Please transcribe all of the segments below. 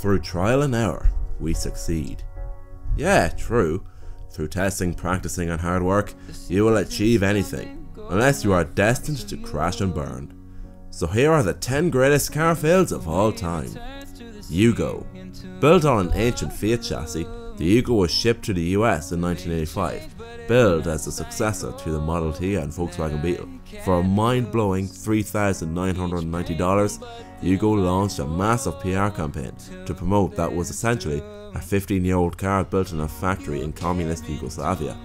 Through trial and error, we succeed. Yeah, true. Through testing, practicing and hard work, you will achieve anything, unless you are destined to crash and burn. So here are the 10 greatest car fails of all time. Hugo. Built on an ancient Fiat chassis, the Hugo was shipped to the US in 1985, billed as the successor to the Model T and Volkswagen Beetle. For a mind-blowing $3,990, Hugo launched a massive PR campaign to promote that was essentially a 15-year-old car built in a factory in communist Yugoslavia.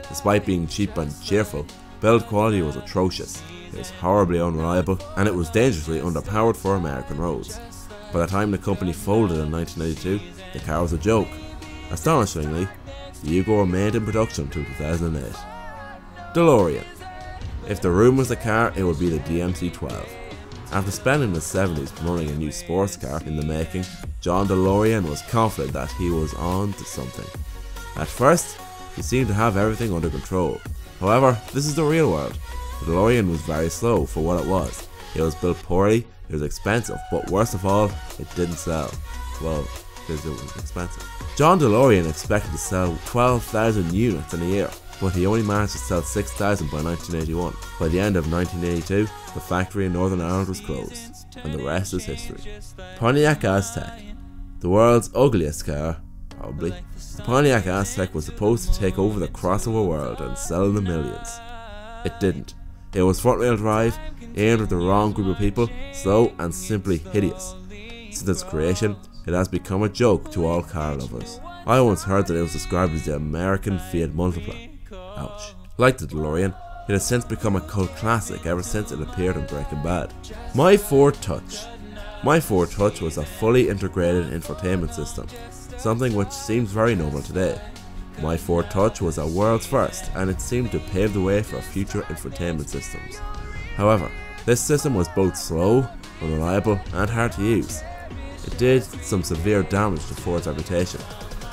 Despite being cheap and cheerful, build quality was atrocious, it was horribly unreliable, and it was dangerously underpowered for American roads. By the time the company folded in 1992, the car was a joke. Astonishingly, the Hugo remained in production until 2008. DeLorean. If the room was a car, it would be the DMC-12. After spending the 70s promoting a new sports car in the making, John DeLorean was confident that he was on to something. At first, he seemed to have everything under control. However, this is the real world. The DeLorean was very slow for what it was. It was built poorly, it was expensive, but worst of all, it didn't sell. Well, because it was expensive. John DeLorean expected to sell 12,000 units in a year, but he only managed to sell 6,000 by 1981. By the end of 1982, the factory in Northern Ireland was closed, and the rest is history. Pontiac Aztek. The world's ugliest car, probably. The Pontiac Aztek was supposed to take over the crossover world and sell in the millions. It didn't. It was front-wheel drive, aimed at the wrong group of people, slow and simply hideous. Since its creation, it has become a joke to all car lovers. I once heard that it was described as the American Fiat Multipla. Ouch. Like the DeLorean, it has since become a cult classic ever since it appeared in Breaking Bad. My Ford Touch. My Ford Touch was a fully integrated infotainment system, something which seems very normal today. My Ford Touch was a world's first, and it seemed to pave the way for future infotainment systems. However, this system was both slow, unreliable, and hard to use. It did some severe damage to Ford's reputation,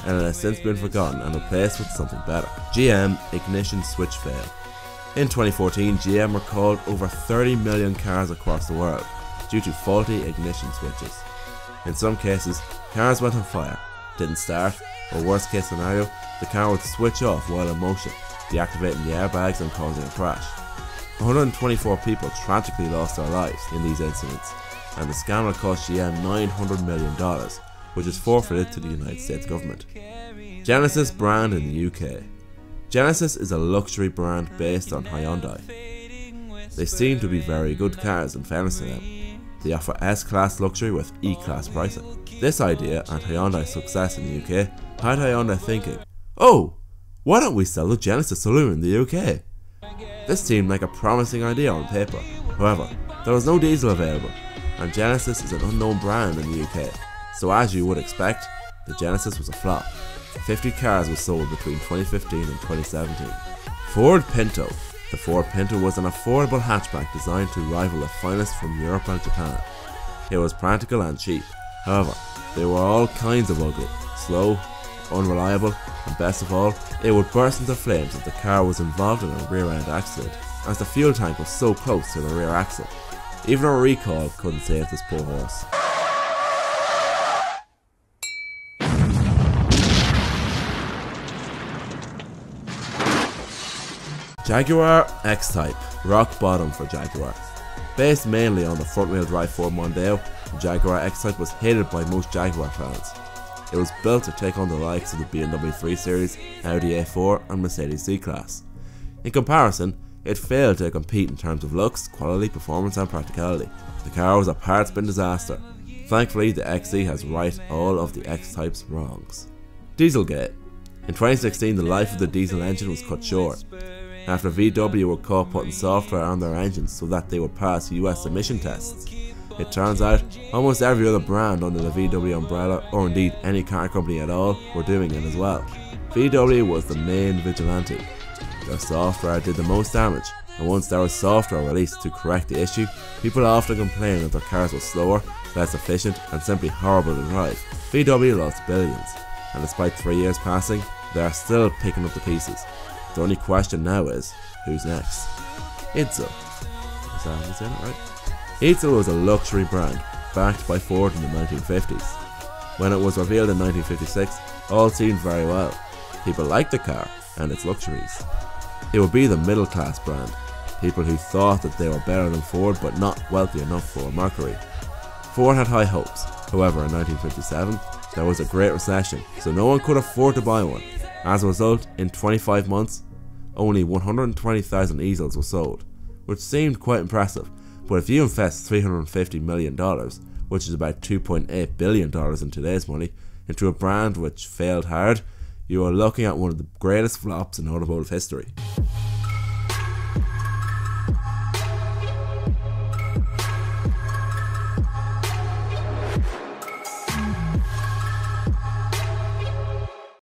and it has since been forgotten and replaced with something better. GM ignition switch fail. In 2014, GM recalled over 30 million cars across the world due to faulty ignition switches. In some cases, cars went on fire, didn't start, or worst case scenario, the car would switch off while in motion, deactivating the airbags and causing a crash. 124 people tragically lost their lives in these incidents, and the scandal cost GM $900 million, which is forfeited to the United States government. Genesis brand in the UK. Genesis is a luxury brand based on Hyundai. They seem to be very good cars in fairness to them. They offer S-Class luxury with E-Class pricing. This idea and Hyundai's success in the UK had Hyundai thinking, oh, why don't we sell the Genesis saloon in the UK? This seemed like a promising idea on paper. However, there was no diesel available, and Genesis is an unknown brand in the UK, so as you would expect, the Genesis was a flop. 50 cars were sold between 2015 and 2017. Ford Pinto. The Ford Pinto was an affordable hatchback designed to rival the finest from Europe and Japan. It was practical and cheap. However, they were all kinds of ugly, slow, unreliable, and best of all, it would burst into flames if the car was involved in a rear-end accident, as the fuel tank was so close to the rear axle. Even a recall couldn't save this poor horse. Jaguar X-Type, rock bottom for Jaguar. Based mainly on the front-wheel drive Ford Mondeo, the Jaguar X-Type was hated by most Jaguar fans. It was built to take on the likes of the BMW 3 Series, Audi A4 and Mercedes C-Class. In comparison, it failed to compete in terms of looks, quality, performance and practicality. The car was a parts bin disaster. Thankfully, the XE has righted all of the X-Type's wrongs. Dieselgate. In 2016, the life of the diesel engine was cut short, after VW were caught putting software on their engines so that they would pass US emission tests. It turns out, almost every other brand under the VW umbrella, or indeed any car company at all, were doing it as well. VW was the main vigilante. Their software did the most damage, and once there was software released to correct the issue, people often complained that their cars were slower, less efficient, and simply horrible to drive. VW lost billions, and despite 3 years passing, they are still picking up the pieces. The only question now is, who's next? Itzel. Is that saying it right? Itzel was a luxury brand, backed by Ford in the 1950s. When it was revealed in 1956, all seemed very well. People liked the car and its luxuries. It would be the middle class brand, people who thought that they were better than Ford but not wealthy enough for a Mercury. Ford had high hopes. However, in 1957, there was a Great Recession, so no one could afford to buy one. As a result, in 25 months, only 120,000 easels were sold, which seemed quite impressive, but if you invest $350 million, which is about $2.8 billion in today's money, into a brand which failed hard, you are looking at one of the greatest flops in automotive history.